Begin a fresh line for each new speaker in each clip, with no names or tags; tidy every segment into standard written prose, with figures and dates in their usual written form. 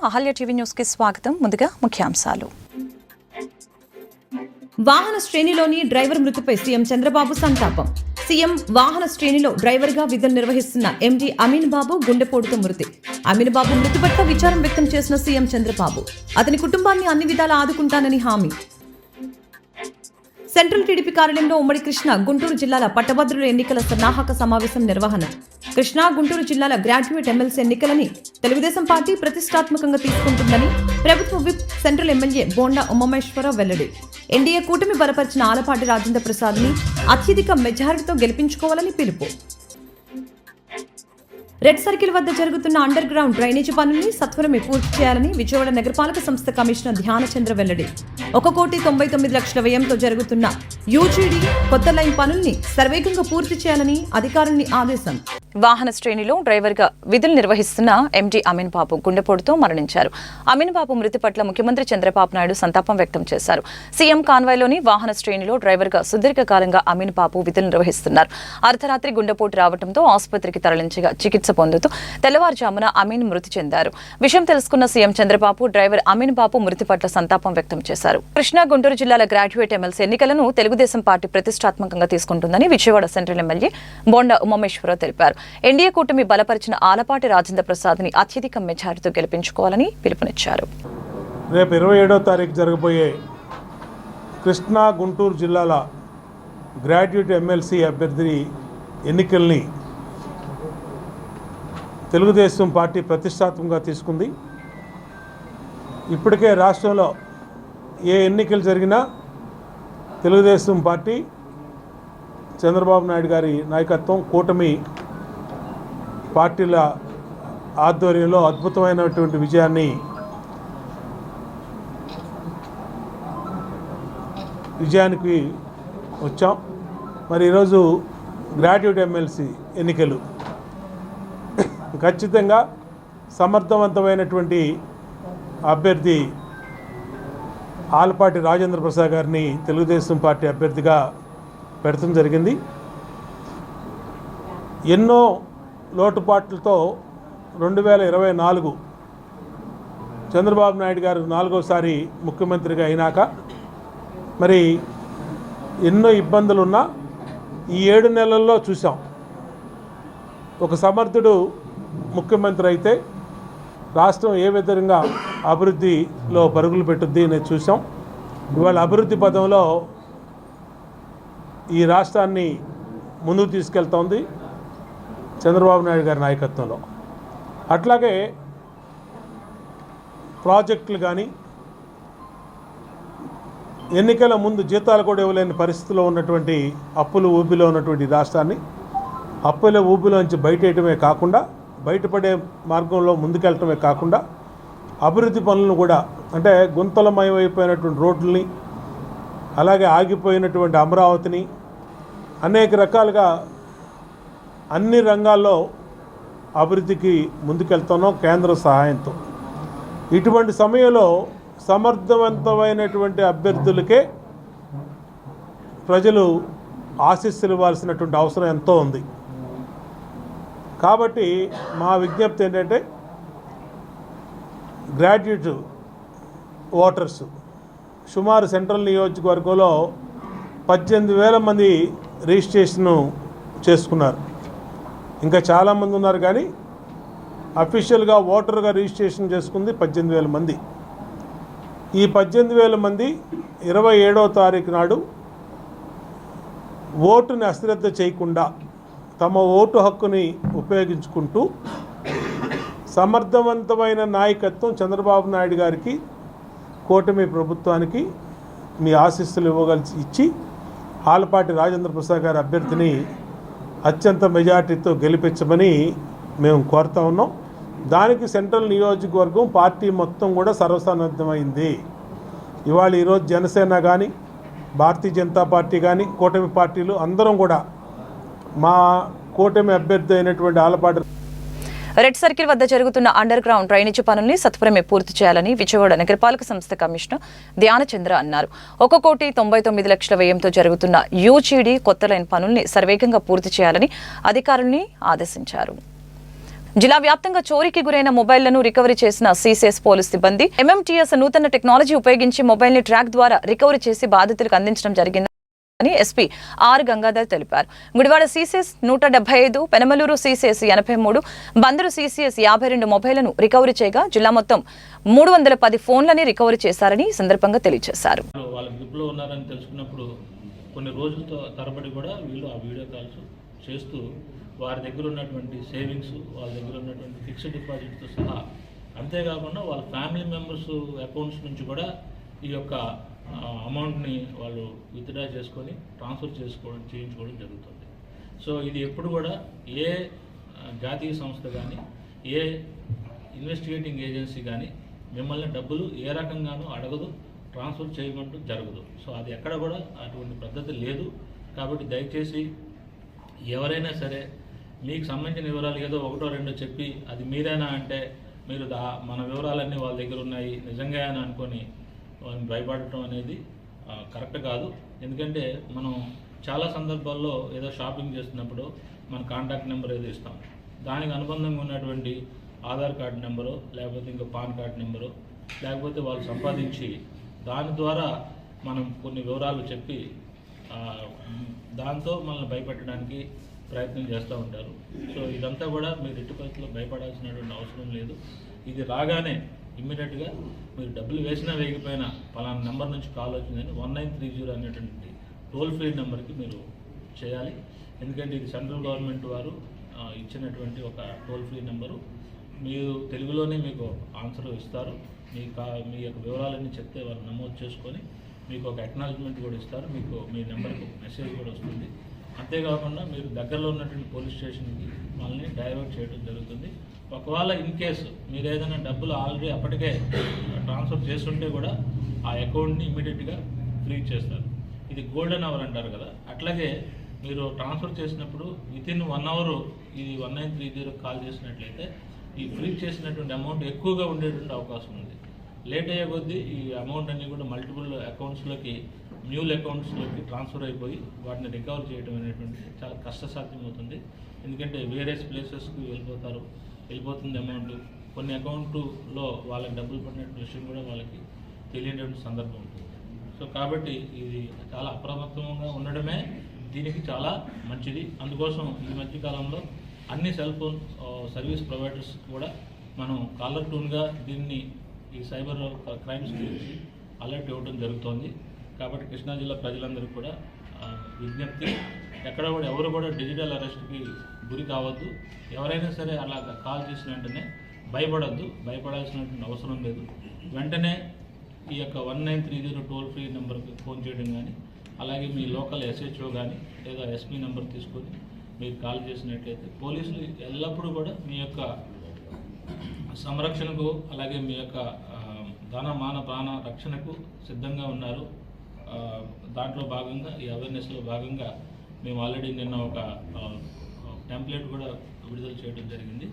Ahalya TV news కి స్వాగతం. ముందుగా ముఖ్యాంశాలు.
వాహన శ్రేణిలోని డ్రైవర్ మృతిపై సీఎం చంద్రబాబు సంతాపం. సీఎం వాహన శ్రేణిలో డ్రైవర్ గా విధులు నిర్వహిస్తున్న ఎండీ అమీన్ బాబు గుండెపోటుతో మృతి. అమీన్ బాబు మృతి పట్ల విచారం వ్యక్తం చేసిన సీఎం చంద్రబాబు అతని కుటుంబాన్ని అన్ని విధాలా ఆదుకుంటానని హామీ. సెంట్రల్ టీడీపీ కార్యాలయంలో ఉమ్మడి కృష్ణా గుంటూరు జిల్లాల పట్టభద్రుల ఎన్నికల సన్నాహక సమావేశం నిర్వహణ. కృష్ణా గుంటూరు జిల్లాల గ్రాడ్యుయేట్ ఎమ్మెల్సీ ఎన్నికలని తెలుగుదేశం పార్టీ ప్రతిష్టాత్మకంగా తీసుకుంటుందని ప్రభుత్వ whip central MLA bonda Umameswara Rao వెల్లడి. ఎన్డీఏ కూటమి బలపరిచిన ఆలపాటి రాజేంద్ర ప్రసాద్ ని అత్యధిక మెజారిటీతో గెలిపించుకోవాలని పిలుపు. రెడ్ సర్కిల్ వద్ద జరుగుతున్న అండర్ గ్రౌండ్ డ్రైనేజీ పనుల్ని సత్వరమే పూర్తి చేయాలని విజయవాడ నగరపాలక సంస్థ కమిషనర్ ధ్యానచంద్ర వెల్లడి. 1,99,00,000 వ్యయంతో జరుగుతున్న యూజీడీ కొత్త లైన్ పనుల్ని సర్వేగంగా పూర్తి చేయాలని అధికారుల్ని ఆదేశం.
వాహన శ్రేణిలో డ్రైవర్ గా విధులు నిర్వహిస్తున్న ఎండీ అమీన్ బాబు గుండెపోటుతో మరణించారు. అమీన్ బాబు మృతి పట్ల ముఖ్యమంత్రి చంద్రబాబు నాయుడు సంతాపం వ్యక్తం చేశారు. సీఎం కాన్వాయ్లోని వాహన శ్రేణిలో డ్రైవర్ గా సుదీర్ఘకాలంగా అమీన్ బాబు విధులు నిర్వహిస్తున్నారు. అర్ధరాత్రి గుండెపోటు రావడంతో ఆసుపత్రికి తరలించగా చికిత్స పొందుతూ తెల్లవారుజామున అమీన్ మృతి చెందారు. విషయం తెలుసుకున్న సీఎం చంద్రబాబు డ్రైవర్ అమీన్ బాబు మృతి పట్ల సంతాపం వ్యక్తం చేశారు. కృష్ణా గుంటూరు జిల్లాల గ్రాడ్యుయేట్ ఎమ్మెల్సీ ఎన్నికలను తెలుగుదేశం పార్టీ ప్రతిష్టాత్మకంగా తీసుకుంటుందని విజయవాడ సెంట్రల్ ఎమ్మెల్యే బోండా ఉమామేశ్వరరావు తెలిపారు. ఎన్డీఏ కూటమి బలపరిచిన ఆలపాటి రాజేంద్ర ప్రసాద్ ని అత్యధిక మెజారిటీతో గెలిపించుకోవాలని పిలుపునిచ్చారు.
రేపు 27వ తారీఖు జరగబోయే కృష్ణా గుంటూరు జిల్లాల గ్రాడ్యుయేట్ ఎమ్మెల్సీ అభ్యర్థి ఎన్నికల్ని తెలుగుదేశం పార్టీ ప్రతిష్టాత్మకంగా తీసుకుంది. ఇప్పటికే రాష్ట్రంలో ఏ ఎన్నికలు జరిగినా తెలుగుదేశం పార్టీ చంద్రబాబు నాయుడు గారి నాయకత్వం కూటమి పార్టీల ఆధ్వర్యంలో అద్భుతమైనటువంటి విజయానికి వచ్చాం. మరి ఈరోజు గ్రాడ్యుయేట్ ఎమ్మెల్సీ ఎన్నికలు ఖచ్చితంగా సమర్థవంతమైనటువంటి అభ్యర్థి ఆలపాటి రాజేంద్ర ప్రసాద్ గారిని తెలుగుదేశం పార్టీ అభ్యర్థిగా పెడతాం జరిగింది. ఎన్నో లోటుపాట్లతో 2024 చంద్రబాబు నాయుడు గారు 4వసారి ముఖ్యమంత్రిగా అయినాక మరి ఎన్నో ఇబ్బందులున్నా ఈ 7 నెలల్లో చూసాం. ఒక సమర్థుడు ముఖ్యమంత్రి అయితే రాష్ట్రం ఏ విధంగా అభివృద్ధిలో పరుగులు పెట్టుద్ది అనేది చూసాం. ఇవాళ అభివృద్ధి పదంలో ఈ రాష్ట్రాన్ని ముందుకు తీసుకెళ్తోంది చంద్రబాబు నాయుడు గారి నాయకత్వంలో. అట్లాగే ప్రాజెక్టులు కానీ ఎన్నికల ముందు జీతాలు కూడా ఇవ్వలేని పరిస్థితిలో ఉన్నటువంటి అప్పుల ఊబిలో ఉన్నటువంటి రాష్ట్రాన్ని అప్పుల ఊబిలోంచి బయటేయటమే కాకుండా బయటపడే మార్గంలో ముందుకెళ్ళటమే కాకుండా అభివృద్ధి పనులను కూడా అంటే గుంతలమయమైపోయినటువంటి రోడ్లని అలాగే ఆగిపోయినటువంటి అమరావతిని అనేక రకాలుగా అన్ని రంగాల్లో అభివృద్ధికి ముందుకెళ్తున్నాం కేంద్ర సహాయంతో. ఇటువంటి సమయంలో సమర్థవంతమైనటువంటి అభ్యర్థులకే ప్రజలు ఆశీస్సులు ఇవ్వాల్సినటువంటి అవసరం ఎంతో ఉంది. కాబట్టి మా విజ్ఞప్తి ఏంటంటే గ్రాడ్యుయేట్ ఓటర్స్ సుమారు సెంట్రల్ నియోజకవర్గంలో 18,000 మంది రిజిస్ట్రేషన్ చేసుకున్నారు. ఇంకా చాలామంది ఉన్నారు కానీ అఫీషియల్గా ఓటర్గా రిజిస్ట్రేషన్ చేసుకుంది 18,000 మంది. ఈ 18,000 మంది 27వ తారీఖు నాడు ఓటుని అశ్రద్ధ చేయకుండా తమ ఓటు హక్కుని ఉపయోగించుకుంటూ సమర్థవంతమైన నాయకత్వం చంద్రబాబు నాయుడు గారికి కూటమి ప్రభుత్వానికి మీ ఆశీస్సులు ఇచ్చి ఆలపాటి రాజేంద్ర ప్రసాద్ గారి అభ్యర్థిని అత్యంత మెజార్టీతో గెలిపించమని మేము కోరుతా ఉన్నాం. దానికి సెంట్రల్ నియోజకవర్గం పార్టీ మొత్తం కూడా సర్వసన్నద్ధమైంది. ఇవాళ ఈరోజు జనసేన కానీ భారతీయ జనతా పార్టీ కానీ కూటమి పార్టీలు అందరం కూడా మా కూటమి అభ్యర్థి అయినటువంటి ఆలపాటి
రెడ్ సర్కిల్ వద్ద జరుగుతున్న అండర్ గ్రౌండ్ డ్రైనేజీ పనుల్ని సత్వరమే పూర్తి చేయాలని విజయవాడ నగరపాలక సంస్థ కమిషనర్ ధ్యానచంద్ర అన్నారు. 1,99,00,000 వ్యయంతో జరుగుతున్న యూజీడీ కొత్త లైన్ పనుల్ని సర్వేగంగా పూర్తి చేయాలని అధికారుల్ని ఆదేశించారు. జిల్లా వ్యాప్తంగా చోరీకి గురైన మొబైళ్లను రికవరీ చేసిన సీసీఎస్ పోలీస్ సిబ్బంది ఎంఎంటీఎస్ నూతన టెక్నాలజీ ఉపయోగించి మొబైల్ ని ట్రాక్ ద్వారా రికవరీ చేసి బాధితులకు అందించడం జరిగింది అని ఎస్పీ ఆర్ గంగాధర్ తెలిపారు. Gudivada CCS 175, Penamaluru CCS 83, Bandaru CCS 52 మొబైళ్లను రికవరీ చేయగా జిల్లా మొత్తం 310 ఫోన్లని రికవరీ చేశారని ఈ సందర్భంగా తెలియజేశారు.
వాళ్ళ గ్రూప్లో ఉన్నారని తెలుసుకున్నప్పుడు కొన్ని రోజులతో తరబడి కూడా వీళ్ళు ఆ వీడియో కాల్స్ చేస్తూ వారి దగ్గర ఉన్నటువంటి సేవింగ్స్, వాళ్ళ దగ్గర ఉన్నటువంటి ఫిక్స్డ్ డిపాజిట్తో సహా, అంతేకాకుండా వాళ్ళ ఫ్యామిలీ మెంబర్స్ అకౌంట్స్ నుంచి కూడా ఈ యొక్క అమౌంట్ని వాళ్ళు విత్డ్రా చేసుకొని ట్రాన్స్ఫర్ చేయించుకోవడం జరుగుతుంది. సో ఇది ఎప్పుడు కూడా ఏ జాతీయ సంస్థ కానీ ఏ ఇన్వెస్టిగేటింగ్ ఏజెన్సీ కానీ మిమ్మల్ని డబ్బులు ఏ రకంగానూ అడగదు, ట్రాన్స్ఫర్ చేయమంటూ జరగదు. సో అది ఎక్కడ కూడా అటువంటి పద్ధతి లేదు. కాబట్టి దయచేసి ఎవరైనా సరే మీకు సంబంధించిన వివరాలు ఏదో ఒకటో రెండో చెప్పి అది మీరేనా అంటే మీరు మన వివరాలన్నీ వాళ్ళ దగ్గర ఉన్నాయి నిజంగా అని అనుకొని వాళ్ళని భయపడటం అనేది కరెక్ట్ కాదు. ఎందుకంటే మనం చాలా సందర్భాల్లో ఏదో షాపింగ్ చేస్తున్నప్పుడు మన కాంటాక్ట్ నెంబర్ ఏదో ఇస్తాం, దానికి అనుబంధంగా ఉన్నటువంటి ఆధార్ కార్డు నెంబరు, లేకపోతే ఇంకా పాన్ కార్డు నెంబరు, లేకపోతే వాళ్ళు సంపాదించి దాని ద్వారా మనం కొన్ని వివరాలు చెప్పి దాంతో మనల్ని భయపెట్టడానికి ప్రయత్నం చేస్తూ ఉంటారు. సో ఇదంతా కూడా మీరు ఎట్టి పరిస్థితుల్లో భయపడాల్సినటువంటి అవసరం లేదు. ఇది రాగానే ఇమ్మీడియట్గా మీరు డబ్బులు వేసినా వేయకపోయినా పలానా నెంబర్ నుంచి కాల్ వచ్చిందని 1930 అనేటువంటి టోల్ ఫ్రీ నెంబర్కి మీరు చేయాలి. ఎందుకంటే ఇది సెంట్రల్ గవర్నమెంట్ వారు ఇచ్చినటువంటి ఒక టోల్ ఫ్రీ నెంబరు. మీరు తెలుగులోనే మీకు ఆన్సర్ ఇస్తారు. మీ యొక్క వివరాలన్నీ చెప్తే వాళ్ళు నమోదు చేసుకొని మీకు ఒక అక్నాలజ్మెంట్ కూడా ఇస్తారు. మీకు మీ నెంబర్కి మెసేజ్ కూడా వస్తుంది. అంతేకాకుండా మీరు దగ్గరలో ఉన్నటువంటి పోలీస్ స్టేషన్కి వాళ్ళని డైవర్ట్ చేయడం జరుగుతుంది. ఒకవేళ ఇన్ కేసు మీరు ఏదైనా డబ్బులు ఆల్రెడీ అప్పటికే ట్రాన్స్ఫర్ చేస్తుంటే కూడా ఆ అకౌంట్ని ఇమీడియట్గా ఫ్రీజ్ చేస్తారు. ఇది గోల్డెన్ అవర్ అంటారు కదా, అట్లాగే మీరు ట్రాన్స్ఫర్ చేసినప్పుడు వితిన్ 1 అవర్ ఇది 1930 కాల్ చేసినట్లయితే ఈ ఫ్రీజ్ చేసినటువంటి అమౌంట్ ఎక్కువగా ఉండేటువంటి అవకాశం ఉంది. లేట్ అయ్యే కొద్దీ ఈ అమౌంట్ అన్నీ కూడా మల్టిపుల్ అకౌంట్స్లోకి, న్యూల్ అకౌంట్స్లోకి ట్రాన్స్ఫర్ అయిపోయి వాటిని రికవర్ చేయడం అనేటువంటి చాలా కష్టసాధ్యం అవుతుంది. ఎందుకంటే వేరియస్ ప్లేసెస్కి వెళ్ళిపోతుంది అమౌంట్. కొన్ని అకౌంట్లో వాళ్ళకి డబ్బులు పడినటువంటి విషయం కూడా వాళ్ళకి తెలియనటువంటి సందర్భం ఉంటుంది. సో కాబట్టి ఇది చాలా అప్రమత్తంగా ఉండడమే దీనికి చాలా మంచిది. అందుకోసం ఈ మధ్యకాలంలో అన్ని సెల్ ఫోన్ సర్వీస్ ప్రొవైడర్స్ కూడా మనం కాలర్ ట్యూన్గా దీన్ని ఈ సైబర్ క్రైమ్స్ గురించి అలర్ట్ ఇవ్వడం జరుగుతోంది. కాబట్టి కృష్ణా జిల్లా ప్రజలందరికీ కూడా విజ్ఞప్తి, ఎక్కడ కూడా ఎవరు కూడా డిజిటల్ అరెస్ట్కి గురి కావద్దు. ఎవరైనా సరే అలా కాల్ చేసిన వెంటనే భయపడద్దు, భయపడాల్సినటువంటి అవసరం లేదు. వెంటనే ఈ యొక్క 1930 టోల్ ఫ్రీ నెంబర్కి ఫోన్ చేయడం కానీ, అలాగే మీ లోకల్ SHO కానీ లేదా SP నెంబర్ తీసుకొని మీరు కాల్ చేసినట్లయితే పోలీసులు ఎల్లప్పుడూ కూడా మీ యొక్క సంరక్షణకు, అలాగే మీ యొక్క ధన మాన ప్రాణ రక్షణకు సిద్ధంగా ఉన్నారు. దాంట్లో భాగంగా ఈ అవేర్నెస్లో భాగంగా మేము ఆల్రెడీ నిన్న ఒక టెంప్లెట్ కూడా విడుదల చేయడం జరిగింది.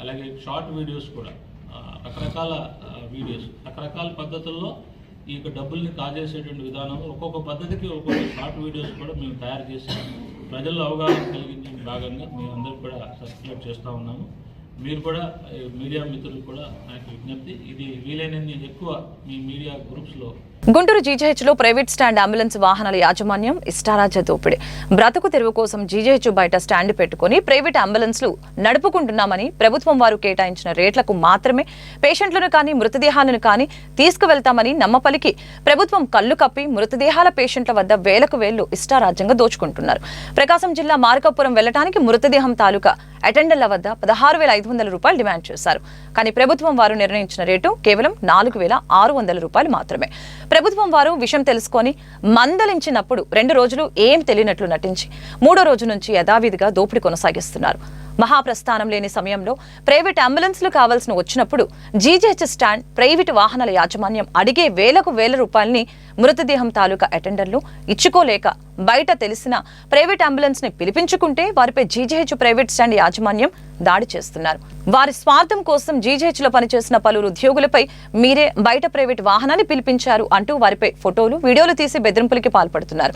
అలాగే షార్ట్ వీడియోస్ కూడా రకరకాల వీడియోస్, రకరకాల పద్ధతుల్లో ఈ యొక్క డబ్బుల్ని కాజేసేటువంటి విధానంలో ఒక్కొక్క పద్ధతికి ఒక్కొక్క షార్ట్ వీడియోస్ కూడా మేము తయారు చేసి ప్రజల్లో అవగాహన కలిగించే భాగంగా మేము అందరూ కూడా సర్క్యులేట్ చేస్తూ ఉన్నాము. మీరు కూడా మీడియా మిత్రులు కూడా నాకు విజ్ఞప్తి, ఇది వీలైనన్ని ఎక్కువ మీ మీడియా గ్రూప్స్లో.
గుంటూరు జీజీహెచ్లో ప్రైవేట్ స్టాండ్ అంబులెన్స్ వాహనాల యాజమాన్యం ఇష్టారాజ్య దోపిడీ. బ్రతుకు తెరువు కోసం జీజీహెచ్ బయట స్టాండ్ పెట్టుకుని ప్రైవేట్ అంబులెన్స్లు నడుపుకుంటున్నామని ప్రభుత్వం వారు కేటాయించిన రేట్లకు మాత్రమే పేషెంట్లను కానీ మృతదేహాలను కానీ తీసుకువెళ్తామని నమ్మపలికి ప్రభుత్వం కళ్లు కప్పి మృతదేహాల పేషెంట్ల వద్ద వేలకు వేళ్లు ఇష్టారాజ్యంగా దోచుకుంటున్నారు. ప్రకాశం జిల్లా మార్కాపురం వెళ్లడానికి మృతదేహం తాలూకా అటెండర్ల వద్ద 16,500 రూపాయలు డిమాండ్ చేశారు. కానీ ప్రభుత్వం వారు నిర్ణయించిన రేటు కేవలం 4,600 రూపాయలు మాత్రమే. ప్రభుత్వం వారు విషయం తెలుసుకొని మందలించినప్పుడు 2 రోజులు ఏం తెలియనట్లు నటించి 3వ రోజు నుంచి యథావిధిగా దోపిడీ కొనసాగిస్తున్నారు. మహాప్రస్థానం లేని సమయంలో ప్రైవేట్ అంబులెన్స్లు కావాల్సిన వచ్చినప్పుడు జీజీహెచ్ స్టాండ్ ప్రైవేటు వాహనాల యాజమాన్యం అడిగే వేలకు వేల రూపాయలని మృతదేహం తాలూకా అటెండర్లు ఇచ్చుకోలేక బయట తెలిసిన ప్రైవేట్ అంబులెన్స్ ని పిలిపించుకుంటే వారిపై జీజీహెచ్ ప్రైవేట్ స్టాండ్ యాజమాన్యం దాడి చేస్తున్నారు. వారి స్వార్థం కోసం జీజీహెచ్ లో పనిచేసిన పలువురు ఉద్యోగులపై మీరే బయట ప్రైవేట్ వాహనాన్ని పిలిపించారు అంటూ వారిపై ఫోటోలు, వీడియోలు తీసి బెదిరింపులకి పాల్పడుతున్నారు.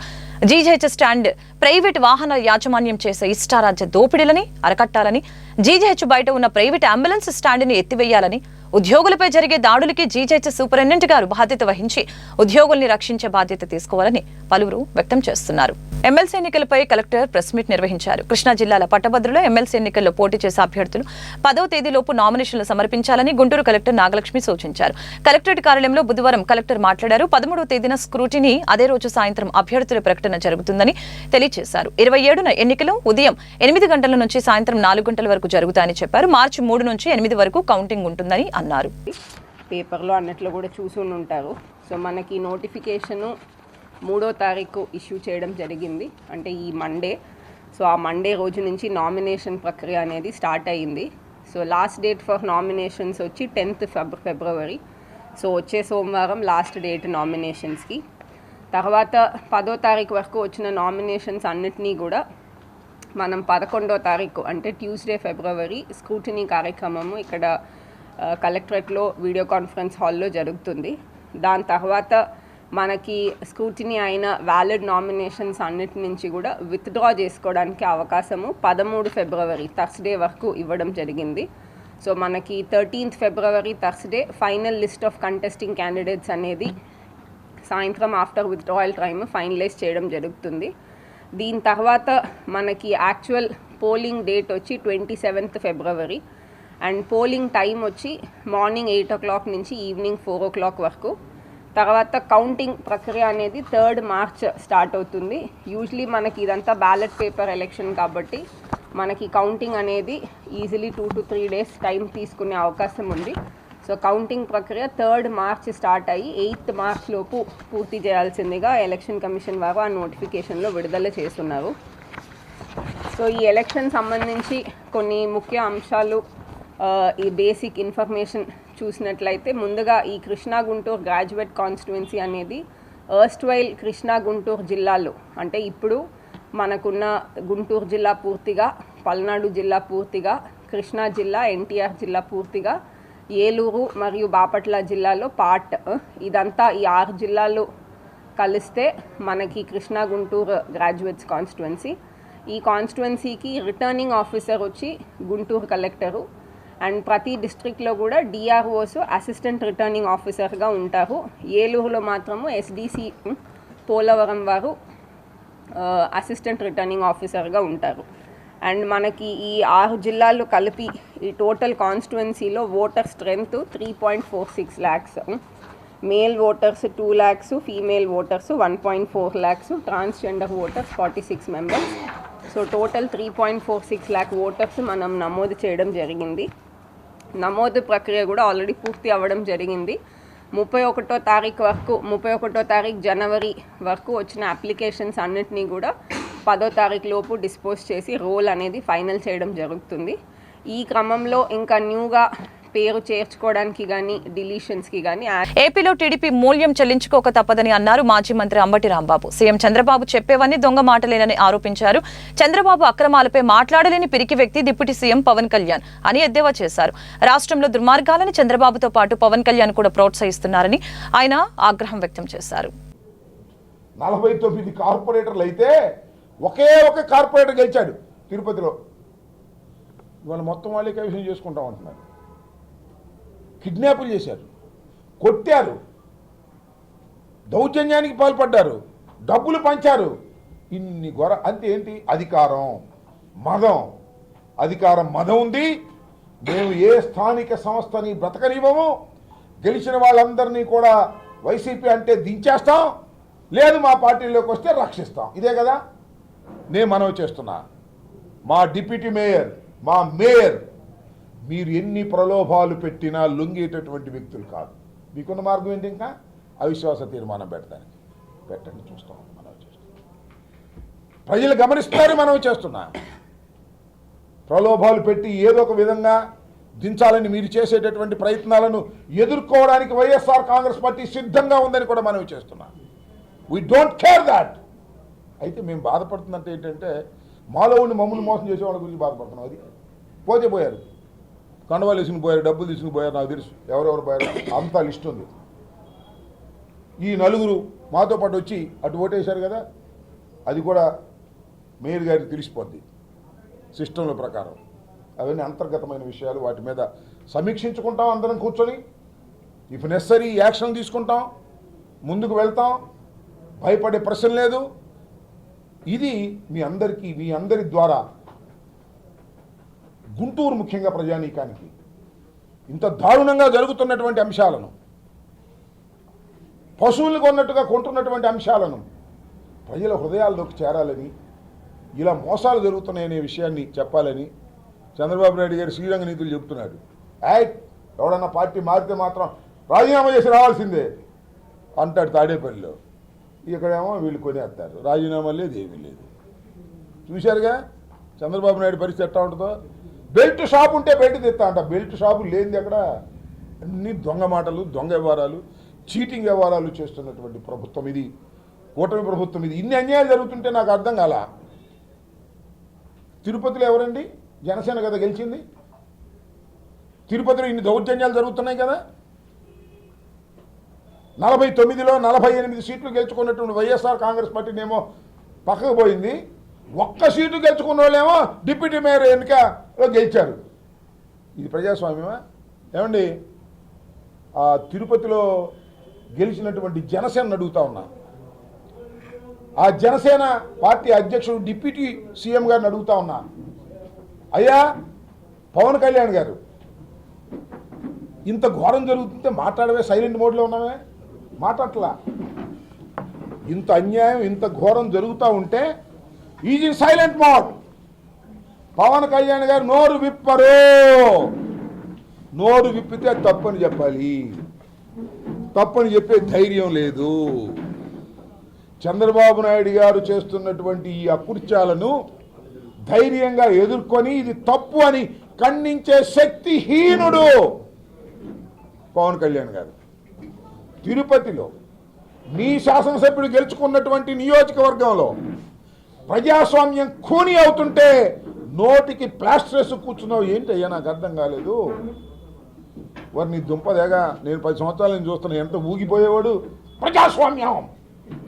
జీజీహెచ్ స్టాండ్ ప్రైవేట్ వాహన యాజమాన్యం చేసే ఇష్టారాజ్య దోపిడీలని అరకట్టాలని, జీజీహెచ్ బయట ఉన్న ప్రైవేట్ అంబులెన్స్ స్టాండ్ని ఎత్తివేయాలని, ఉద్యోగులపై జరిగే దాడులకి జీజీహెచ్ సూపరింటెండెంట్ గారు బాధ్యత వహించి ఉద్యోగుల్ని రక్షించే బాధ్యత తీసుకోవాలని పలువురు వ్యక్తం చేస్తున్నారు. ఎమ్మెల్సీ ఎన్నికలపై కలెక్టర్ ప్రెస్ మీట్ నిర్వహించారు. కృష్ణా జిల్లాల పట్టభద్రులో ఎమ్మెల్సీ ఎన్నికల్లో పోటీ చేసే అభ్యర్థులు 10వ తేదీలోపు నామినేషన్లు సమర్పించాలని గుంటూరు కలెక్టర్ నాగలక్ష్మి సూచించారు. కలెక్టరేట్ కార్యాలయంలో బుధవారం కలెక్టర్ మాట్లాడారు. 13వ తేదీన స్క్రూటినీ, అదే రోజు సాయంత్రం అభ్యర్థుల ప్రకటన జరుగుతుందని తెలియజేశారు. 27న ఎన్నికలు ఉదయం 8 గంటల నుంచి సాయంత్రం 4 గంటల వరకు జరుగుతాయని చెప్పారు. మార్చి 3 నుంచి 8 వరకు కౌంటింగ్ ఉంటుందని అన్నారు.
పేపర్లో అన్నిట్లో కూడా చూసి ఉంటారు. సో మనకి నోటిఫికేషను 3వ తారీఖు ఇష్యూ చేయడం జరిగింది, అంటే ఈ మండే. సో ఆ మండే రోజు నుంచి నామినేషన్ ప్రక్రియ అనేది స్టార్ట్ అయ్యింది. So last date for nominations వచ్చి 10th ఫిబ్రవరి. సో వచ్చే సోమవారం లాస్ట్ డేట్ నామినేషన్స్కి. తర్వాత 10వ తారీఖు వరకు వచ్చిన నామినేషన్స్ అన్నిటినీ కూడా మనం 11వ తారీఖు అంటే ట్యూస్డే ఫిబ్రవరి స్క్రూటినీ కార్యక్రమము ఇక్కడ కలెక్టరేట్లో వీడియో కాన్ఫరెన్స్ హాల్లో జరుగుతుంది. దాని తర్వాత మనకి స్క్రూటినీ అయిన వ్యాలిడ్ నామినేషన్స్ అన్నిటి నుంచి కూడా విత్డ్రా చేసుకోవడానికి అవకాశము 13 ఫిబ్రవరి థర్స్డే వరకు ఇవ్వడం జరిగింది. సో మనకి 13th February Thursday final list of contesting candidates అనేది సాయంత్రం ఆఫ్టర్ విత్డ్రాయల్ టైమ్ ఫైనలైజ్ చేయడం జరుగుతుంది. దీని తర్వాత మనకి యాక్చువల్ పోలింగ్ డేట్ వచ్చి 27th February and polling time వచ్చి మార్నింగ్ 8 o'clock నుంచి ఈవినింగ్ 4 o'clock వరకు. తర్వాత కౌంటింగ్ ప్రక్రియ అనేది 3rd మార్చ్ స్టార్ట్ అవుతుంది. యూజువలీ మనకి ఇదంతా బ్యాలెట్ పేపర్ ఎలక్షన్ కాబట్టి మనకి కౌంటింగ్ అనేది ఈజీలీ 2 to 3 days టైం తీసుకునే అవకాశం ఉంది. సో కౌంటింగ్ ప్రక్రియ 3rd మార్చ్ స్టార్ట్ అయ్యి 8th మార్చ్ లోపు పూర్తి చేయాల్సిందిగా ఎలక్షన్ కమిషన్ వారు ఆ నోటిఫికేషన్లో విడుదల చేస్తున్నారు. సో ఈ ఎలక్షన్ సంబంధించి కొన్ని ముఖ్య అంశాలు, ఈ బేసిక్ ఇన్ఫర్మేషన్ చూసినట్లయితే ముందుగా ఈ కృష్ణా గుంటూరు గ్రాడ్యుయేట్ కాన్స్టిట్యుయెన్సీ అనేది ఎర్స్ట్వైల్ కృష్ణా గుంటూరు జిల్లాలో, అంటే ఇప్పుడు మనకున్న గుంటూరు జిల్లా పూర్తిగా, పల్నాడు జిల్లా పూర్తిగా, కృష్ణా జిల్లా, ఎన్టీఆర్ జిల్లా పూర్తిగా, ఏలూరు మరియు బాపట్ల జిల్లాలో పార్ట్, ఇదంతా ఈ 6 జిల్లాలు కలిస్తే మనకి కృష్ణా గుంటూరు గ్రాడ్యుయేట్స్ కాన్స్టిట్యుయెన్సీ. ఈ కాన్స్టిట్యుయెన్సీకి రిటర్నింగ్ ఆఫీసర్ వచ్చి గుంటూరు కలెక్టరు అండ్ ప్రతి డిస్ట్రిక్ట్లో కూడా డిఆర్ఓస్ అసిస్టెంట్ రిటర్నింగ్ ఆఫీసర్గా ఉంటారు. ఏలూరులో మాత్రము ఎస్డిసి పోలవరం వారు అసిస్టెంట్ రిటర్నింగ్ ఆఫీసర్గా ఉంటారు. అండ్ మనకి ఈ 6 జిల్లాలు కలిపి ఈ టోటల్ కాన్స్టిట్యుయెన్సీలో voter strength 3.46 lakhs, male voters 2 lakhs, female voters 1.4 lakhs, transgender voters 46 members. So total 3.46 lakh voters మనం నమోదు చేయడం జరిగింది. నమోదు ప్రక్రియ కూడా ఆల్రెడీ పూర్తి అవ్వడం జరిగింది. 31వ తారీఖు జనవరి వరకు వచ్చిన అప్లికేషన్స్ అన్నిటినీ కూడా 10వ తారీఖు లోపు డిస్పోజ్ చేసి రోల్ అనేది ఫైనల్ చేయడం జరుగుతుంది. ఈ క్రమంలో ఇంకా న్యూగా పేరు చేర్చుకోవడానికి కానీ డిలీషన్స్కి కానీ
ఏపీలో టీడీపీ మూల్యం చెల్లించుకోక తప్పదని అన్నారు మాజీ మంత్రి అంబటి రాంబాబు. సీఎం చంద్రబాబు చెప్పేవన్నీ దొంగ మాటలేనని ఆరోపించారు. చంద్రబాబు అక్రమాలపై మాట్లాడలేని పిరికి వ్యక్తి డిప్యూటీ సీఎం పవన్ కళ్యాణ్ అని ఎద్దేవా చేశారు. రాష్ట్రంలో దుర్మార్గాలని చంద్రబాబుతో పాటు పవన్ కళ్యాణ్ కూడా ప్రోత్సహిస్తున్నారని ఆయన ఆగ్రహం వ్యక్తం చేశారు.
49 కార్పొరేటర్లు అయితే ఒకే ఒక కార్పొరేటర్ గెలిచాడు తిరుపతిలో. ఇవాళ మొత్తం వాళ్ళే కైవసం చేసుకుంటాం అంటున్నారు. కిడ్నాపులు చేశారు, కొట్టారు, దౌర్జన్యానికి పాల్పడ్డారు, డబ్బులు పంచారు. ఇన్ని గొర అంతే ఏంటి? అధికారం మదం ఉంది. మేము ఏ స్థానిక సంస్థని బ్రతకనివ్వము. గెలిచిన వాళ్ళందరినీ కూడా వైసీపీ అంటే దించేస్తాం, లేదు మా పార్టీలోకి వస్తే రక్షిస్తాం. ఇదే కదా నేను మనవి చేస్తున్నా. మా డిప్యూటీ మేయర్, మా మేయర్ మీరు ఎన్ని ప్రలోభాలు పెట్టినా లొంగేటటువంటి వ్యక్తులు కాదు. మీకున్న మార్గం ఏంటి? ఇంకా అవిశ్వాస తీర్మానం పెట్టండి, చూస్తాం. మనం చేస్తాం, ప్రజలు గమనిస్తారు. మనం చేస్తున్నా ప్రలోభాలు పెట్టి ఏదో ఒక విధంగా దించాలని మీరు చేసేటటువంటి ప్రయత్నాలను ఎదుర్కోవడానికి వైఎస్ఆర్ కాంగ్రెస్ పార్టీ సిద్ధంగా ఉందని కూడా మనం చేస్తున్నాం. We don't care that. అయితే మేము బాధపడుతున్నట్టు ఏంటంటే మాలో ఉండి మమ్మల్ని మోసం చేసే వాళ్ళ గురించి బాధపడుతున్నాం. అది పోతే పోయారు, కండవాలు వేసుకుని పోయారు, డబ్బులు తీసుకుని పోయారు, నాకు తెలుసు ఎవరెవరు పోయారు, అంతా లిస్ట్ ఉంది. ఈ నలుగురు మాతో పాటు వచ్చి అటు ఓటేశారు కదా, అది కూడా మేయర్ గారికి తెలిసిపోద్ది సిస్టంల ప్రకారం. అవన్నీ అంతర్గతమైన విషయాలు, వాటి మీద సమీక్షించుకుంటాం అందరం కూర్చొని. ఇఫ్ నెసరీ యాక్షన్ తీసుకుంటాం, ముందుకు వెళ్తాం, భయపడే ప్రశ్న లేదు. ఇది మీ అందరి ద్వారా గుంటూరు ముఖ్యంగా ప్రజానీకానికి ఇంత దారుణంగా జరుగుతున్నటువంటి అంశాలను, పశువులు కొన్నట్టుగా కొంటున్నటువంటి అంశాలను ప్రజల హృదయాల్లోకి చేరాలని, ఇలా మోసాలు జరుగుతున్నాయనే విషయాన్ని చెప్పాలని చంద్రబాబు నాయుడు గారు శ్రీరంగ నీతులు చెబుతున్నాడు. ఎవడన్నా పార్టీ మారితే మాత్రం రాజీనామా చేసి రావాల్సిందే అంటాడు తాడేపల్లిలో. ఇక్కడేమో వీళ్ళు కొనేస్తారు, రాజీనామా లేదు, ఏమీ లేదు. చూశారుగా చంద్రబాబు నాయుడు పరిస్థితి ఎట్లా ఉంటుందో. బెల్ట్ షాప్ ఉంటే బయట తెస్తా అంట, బెల్ట్ షాపు లేనిది ఎక్కడ. అన్ని దొంగ మాటలు, దొంగ వ్యవహారాలు, చీటింగ్ వ్యవహారాలు చేస్తున్నటువంటి ప్రభుత్వం ఇది, కూటమి ప్రభుత్వం ఇది. ఇన్ని అన్యాయాలు జరుగుతుంటే నాకు అర్థం కాల. తిరుపతిలో ఎవరండి? జనసేన కదా గెలిచింది. తిరుపతిలో ఇన్ని దౌర్జన్యాలు జరుగుతున్నాయి కదా. 49లో 48 సీట్లు గెలుచుకున్నటువంటి వైఎస్ఆర్ కాంగ్రెస్ పార్టీనేమో పక్కకు పోయింది. ఒక్క సీటు గెలుచుకున్న వాళ్ళేమో డిప్యూటీ మేయర్ ఎన్నికలో గెలిచారు. ఇది ప్రజాస్వామ్యమా? ఏమండి, ఆ తిరుపతిలో గెలిచినటువంటి జనసేన అడుగుతా ఉన్నా, ఆ జనసేన పార్టీ అధ్యక్షుడు డిప్యూటీ సీఎం గారిని అడుగుతా ఉన్నా, అయ్యా పవన్ కళ్యాణ్ గారు, ఇంత ఘోరం జరుగుతుంటే మాట్లాడవే, సైలెంట్ మోడ్లో ఉన్నామే, మాట్లాడట్లా. ఇంత అన్యాయం, ఇంత ఘోరం జరుగుతూ ఉంటే is in silent mode. Pawan Kalyan garu నోరు విప్పరు. నోరు విప్పితే తప్పని చెప్పాలి, తప్పని చెప్పే ధైర్యం లేదు. చంద్రబాబు నాయుడు గారు చేస్తున్నటువంటి ఈ అకృత్యాలను ధైర్యంగా ఎదుర్కొని ఇది తప్పు అని ఖండించే శక్తిహీనుడు పవన్ కళ్యాణ్ గారు. తిరుపతిలో మీ శాసనసభ్యుడు గెలుచుకున్నటువంటి నియోజకవర్గంలో ప్రజాస్వామ్యం ఖూనీ అవుతుంటే నోటికి ప్లాస్టర్స్ కూర్చున్నావు ఏంటయ్యా? నాకు అర్థం కాలేదు. వారిని దుంపదేగా నేను 10 సంవత్సరాల నుంచి చూస్తున్నా, ఎంత ఊగిపోయేవాడు. ప్రజాస్వామ్యం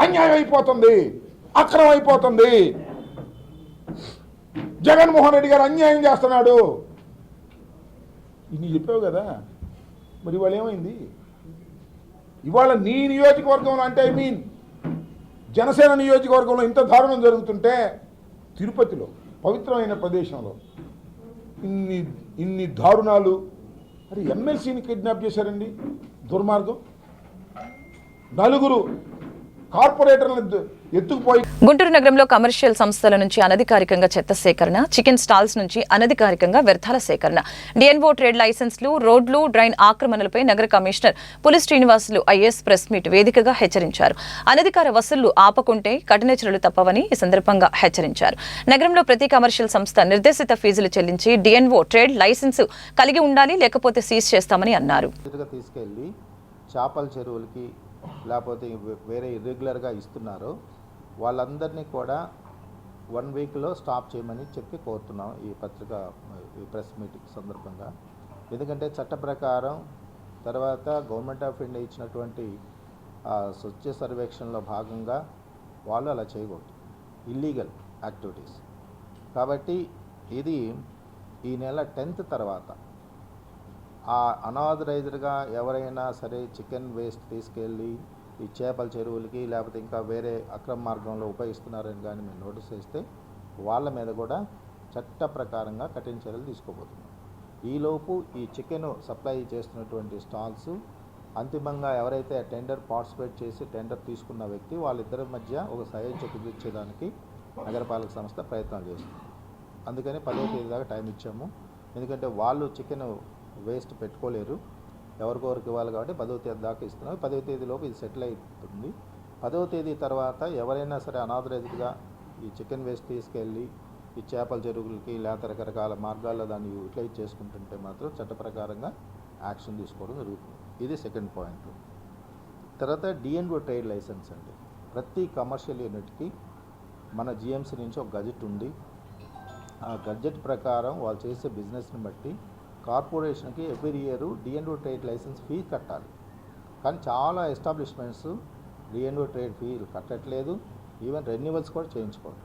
అన్యాయం అయిపోతుంది, అక్రమం అయిపోతుంది, జగన్మోహన్ రెడ్డి గారు అన్యాయం చేస్తున్నాడు, ఇన్ని చెప్పావు కదా. మరి ఇవాళ ఏమైంది? ఇవాళ నీ నియోజకవర్గంలో అంటే ఐ మీన్ జనసేన నియోజకవర్గంలో ఇంత దారుణం జరుగుతుంటే తిరుపతిలో పవిత్రమైన ప్రదేశంలో ఇన్ని దారుణాలు. మరి ఎమ్మెల్సీని కిడ్నాప్ చేశారండి, దుర్మార్గం. 4 కార్పొరేటర్లను ఎత్తుకుపోయి.
గుంటూరు నగరంలో కమర్షియల్ సంస్థల నుంచి అనధికారికంగా చెత్త సేకరణ, చికెన్ స్టాల్స్ నుంచి అనధికారికంగా వ్యర్థాల సేకరణ, డిఎన్ఓ ట్రేడ్ లైసెన్స్లు, రోడ్లు, డ్రైన్ ఆక్రమణలపై నగర కమిషనర్ పులి శ్రీనివాసులు ఐఏఎస్ ప్రెస్ మీట్ వేదికగా హెచ్చరించారు. అనధికార వసూళ్లు ఆపకుంటే కఠిన చర్యలు తప్పవని ఈ సందర్భంగా హెచ్చరించారు. నగరంలో ప్రతి కమర్షియల్ సంస్థ నిర్దేశిత ఫీజులు చెల్లించి డిఎన్ఓ ట్రేడ్ లైసెన్స్ కలిగి ఉండాలి, లేకపోతే సీజ్ చేస్తామని అన్నారు.
తీసుకెళ్లి చేపల చెరువులకి లేకపోతే వేరే ఇర్రెగ్యులర్గా ఇస్తున్నారో వాళ్ళందరినీ కూడా 1 వీక్లో స్టాప్ చేయమని చెప్పి కోరుతున్నాం ఈ ప్రెస్ మీటింగ్ సందర్భంగా. ఎందుకంటే చట్ట ప్రకారం తర్వాత గవర్నమెంట్ ఆఫ్ ఇండియా ఇచ్చినటువంటి స్వచ్ఛ సర్వేక్షణలో భాగంగా వాళ్ళు అలా చేయకూడదు, ఇల్లీగల్ యాక్టివిటీస్. కాబట్టి ఇది ఈ నెల 10th తర్వాత ఆ అనాథరైజ్డ్గా ఎవరైనా సరే చికెన్ వేస్ట్ తీసుకెళ్ళి ఈ చేపల చెరువులకి లేకపోతే ఇంకా వేరే అక్రమ మార్గంలో ఉపయోగిస్తున్నారని కానీ మేము నోటీస్ చేస్తే వాళ్ళ మీద కూడా చట్ట ప్రకారంగా కఠిన చర్యలు తీసుకోబోతున్నాం. ఈలోపు ఈ చికెన్ సప్లై చేస్తున్నటువంటి స్టాల్స్ అంతిమంగా ఎవరైతే టెండర్ పార్టిసిపేట్ చేసి టెండర్ తీసుకున్న వ్యక్తి వాళ్ళిద్దరి మధ్య ఒక సయోధ్య కుదిర్చేదానికి నగరపాలక సంస్థ ప్రయత్నాలు చేస్తుంది. అందుకని 10వ తేదీ దాకా టైం ఇచ్చాము. ఎందుకంటే వాళ్ళు చికెన్ వేస్ట్ పెట్టుకోలేరు, ఎవరికొరికి ఇవ్వాలి కాబట్టి 10వ తేదీ దాకా ఇస్తున్నాం. 10వ తేదీలోపు ఇది సెటిల్ అయిపోతుంది. 10వ తేదీ తర్వాత ఎవరైనా సరే అనాథరైజ్డ్గా ఈ చికెన్ వేస్ట్ తీసుకెళ్ళి ఈ చేపల చెరువులకి లేకపోతే రకరకాల మార్గాల్లో దాన్ని యూటిలైజ్ చేసుకుంటుంటే మాత్రం చట్ట ప్రకారంగా యాక్షన్ తీసుకోవడం జరుగుతుంది. ఇది సెకండ్ పాయింట్. తర్వాత డిఎన్ఓ ట్రేడ్ లైసెన్స్ అండి. ప్రతి కమర్షియల్ యూనిట్కి మన జిఎంసీ నుంచి ఒక గజెట్ ఉంది. ఆ గజెట్ ప్రకారం వాళ్ళు చేసే బిజినెస్ని బట్టి కార్పొరేషన్కి every year DNO trade licence fee కట్టాలి. కానీ చాలా ఎస్టాబ్లిష్మెంట్స్ డిఎన్ఓ ట్రేడ్ ఫీలు కట్టట్లేదు. ఈవెన్ రెన్యువల్స్ కూడా చేయించుకోవాలి.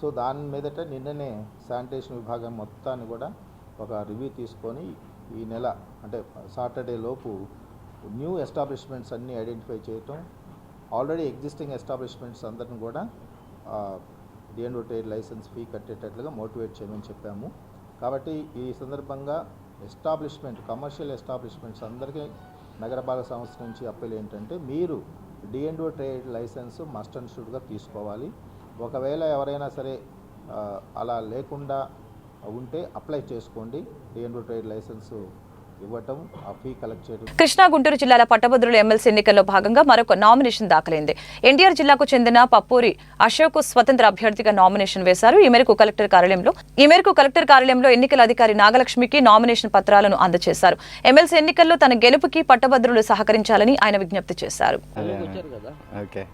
సో దాని మీదట నిన్ననే శానిటేషన్ విభాగం మొత్తాన్ని కూడా ఒక రివ్యూ తీసుకొని ఈ నెల అంటే సాటర్డే లోపు న్యూ ఎస్టాబ్లిష్మెంట్స్ అన్నీ ఐడెంటిఫై చేయటం, ఆల్రెడీ ఎగ్జిస్టింగ్ ఎస్టాబ్లిష్మెంట్స్ అందరిని కూడా D&O ట్రేడ్ లైసెన్స్ ఫీ కట్టేటట్లుగా మోటివేట్ చేయమని చెప్పాము. కాబట్టి ఈ సందర్భంగా కమర్షియల్ ఎస్టాబ్లిష్మెంట్స్ అందరికీ నగరపాలక సంస్థ నుంచి అప్పీల్ ఏంటంటే మీరు D&O trade licence must and షుడ్గా తీసుకోవాలి. ఒకవేళ ఎవరైనా సరే అలా లేకుండా ఉంటే అప్లై చేసుకోండి. D&O ట్రేడ్ లైసెన్స్ ఇవ్వటం, ఆ ఫీ కలెక్ట్ చేయడం.
కృష్ణా గుంటూరు జిల్లాల పట్టభద్రుల ఎమ్మెల్సీ ఎన్నికల్లో భాగంగా మరొక నామినేషన్ దాఖలైంది. ఎన్టీఆర్ జిల్లాకు చెందిన పప్పూరి అశోక్ స్వతంత్ర అభ్యర్థిగా నామినేషన్ వేశారు. ఈ మేరకు కలెక్టర్ కార్యాలయంలో ఎన్నికల అధికారి నాగలక్ష్మికి నామినేషన్ పత్రాలను అందజేశారు. ఎమ్మెల్సీ ఎన్నికల్లో తన గెలుపుకి పట్టభద్రులు సహకరించాలని ఆయన విజ్ఞప్తి చేశారు.
ఓకే,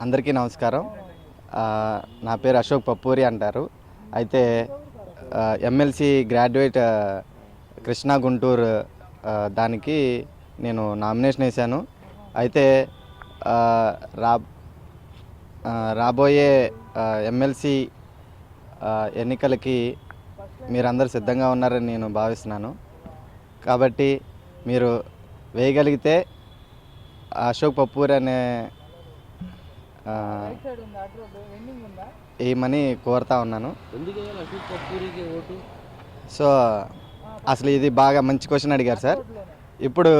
అందరికీ నమస్కారం. నా పేరు అశోక్ పప్పూరి అంటారు. అయితే ఎమ్మెల్సీ గ్రాడ్యుయేట్ కృష్ణా గుంటూరు దానికి నేను నామినేషన్ వేశాను. అయితే రాబోయే ఎమ్మెల్సీ ఎన్నికలకి మీరందరూ సిద్ధంగా ఉన్నారని నేను భావిస్తున్నాను. కాబట్టి మీరు వేయగలిగితే అశోక్ పప్పూరి అనే ఏమని కోరుతా ఉన్నాను. సో అసలు ఇది బాగా మంచి క్వశ్చన్ అడిగారు సార్. ఇప్పుడు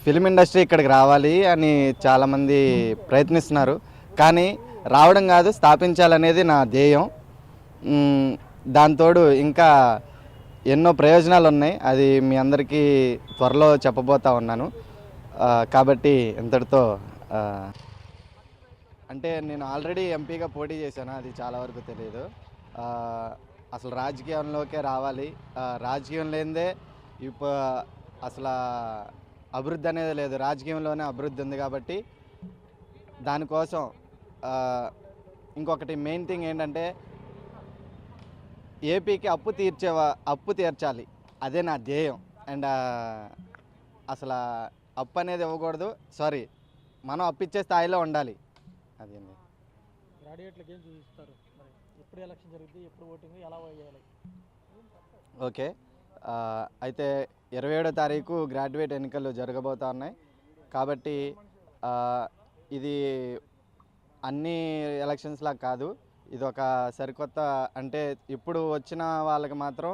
ఫిల్మ్ ఇండస్ట్రీ ఇక్కడికి రావాలి అని చాలామంది ప్రయత్నిస్తున్నారు, కానీ రావడం కాదు, స్థాపించాలనేది నా ధ్యేయం. దాంతోడు ఇంకా ఎన్నో ప్రయోజనాలు ఉన్నాయి, అది మీ అందరికీ త్వరలో చెప్పబోతా ఉన్నాను. కాబట్టి ఇంతటితో అంటే నేను ఆల్రెడీ ఎంపీగా పోటీ చేశాను, అది చాలా వరకు తెలియదు. అసలు రాజకీయంలోకే రావాలి, రాజకీయం లేనిదే అసలు అభివృద్ధి అనేది లేదు, రాజకీయంలోనే అభివృద్ధి ఉంది. కాబట్టి దానికోసం ఇంకొకటి మెయిన్ థింగ్ ఏంటంటే ఏపీకి అప్పు తీర్చాలి, అదే నా ధ్యేయం. అండ్ అసలు అప్పు అనేది ఇవ్వకూడదు, మనం అప్పిచ్చే స్థాయిలో ఉండాలి. అదేండి
గ్రాడ్యుయేట్లకి ఏం చూపిస్తారు, ఎప్పుడు ఎలక్షన్ జరుగుతుంది, ఎప్పుడు ఓటింగ్, ఎలా చేయాలి?
ఓకే, అయితే 27వ తారీఖు గ్రాడ్యుయేట్ ఎన్నికలు జరగబోతా ఉన్నాయి. కాబట్టి ఇది అన్ని ఎలక్షన్స్లా కాదు, ఇది ఒక సరికొత్త, అంటే ఇప్పుడు వచ్చిన వాళ్ళకి మాత్రం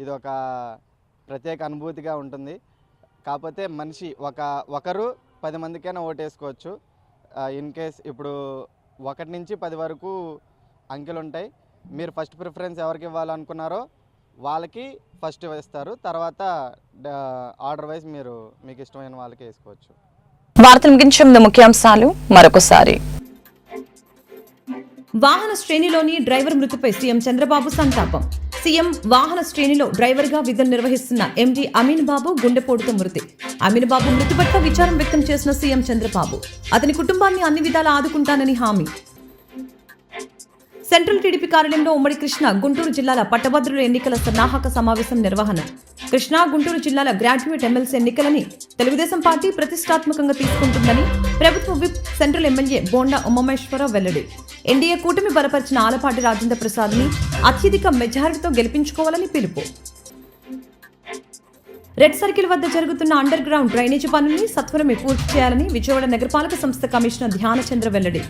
ఇది ఒక ప్రత్యేక అనుభూతిగా ఉంటుంది. కాకపోతే మనిషి ఒకరు 10 మందికైనా ఓటేసుకోవచ్చు. ఇన్ కేస్ ఇప్పుడు 1 నుంచి 10 వరకు అంకెలు ఉంటాయి. మీరు ఫస్ట్ ప్రిఫరెన్స్ ఎవరికి ఇవ్వాలనుకున్నారో వాళ్ళకి ఫస్ట్ వేస్తారు, తర్వాత ఆర్డర్ వైజ్ మీకు ఇష్టమైన వాళ్ళకి వేసుకోవచ్చు.
వార్తలు ముగించే ముందు ముఖ్యాంశాలు మరొకసారి.
వాహన శ్రేణిలోని డ్రైవర్ మృతిపై సీఎం చంద్రబాబు సంతాపం. సీఎం వాహన శ్రేణిలో డ్రైవర్గా విధులు నిర్వహిస్తున్న ఎండీ అమీన్ బాబు గుండెపోటుతో మృతి. అమీన్ బాబు మృతి పట్ల విచారం వ్యక్తం చేసిన సీఎం చంద్రబాబు అతని కుటుంబాన్ని అన్ని విధాలా ఆదుకుంటానని హామీ. సెంట్రల్ టీడీపీ కార్యాలయంలో ఉమ్మడి కృష్ణా గుంటూరు జిల్లాల పట్టభద్రుల ఎన్నికల సన్నాహక సమావేశం నిర్వహణ. కృష్ణా గుంటూరు జిల్లాల గ్రాడ్యుయేట్ ఎమ్మెల్సీ ఎన్నికలని తెలుగుదేశం పార్టీ ప్రతిష్టాత్మకంగా తీసుకుంటుందని ప్రభుత్వ whip central MLA bonda Umameswara Rao వెల్లడి. ఎన్డీఏ కూటమి బలపరిచిన ఆలపాటి రాజేంద్ర ప్రసాద్ని అత్యధిక మెజారిటీతో గెలిపించుకోవాలని పిలుపు. రెడ్ సర్కిల్ వద్ద జరుగుతున్న అండర్ గ్రౌండ్ డ్రైనేజీ పనుల్ని సత్వరమే పూర్తి చేయాలని విజయవాడ నగరపాలక సంస్థ కమిషనర్ ధ్యానచంద్ర వెల్లడి.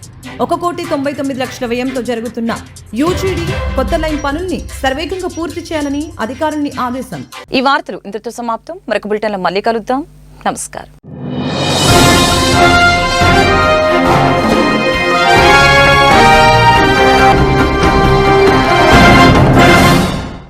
1,99,00,000 వ్యయంతో జరుగుతున్న యూజీడీ కొత్త లైన్ పనుల్ని సర్వేగంగా పూర్తి చేయాలని అధికారుల్ని ఆదేశం.
ఈ వార్తలు ఇంతటితో సమాప్తం. మరొక బులెటిన్లో మళ్ళీ కలుద్దాం. నమస్కారం.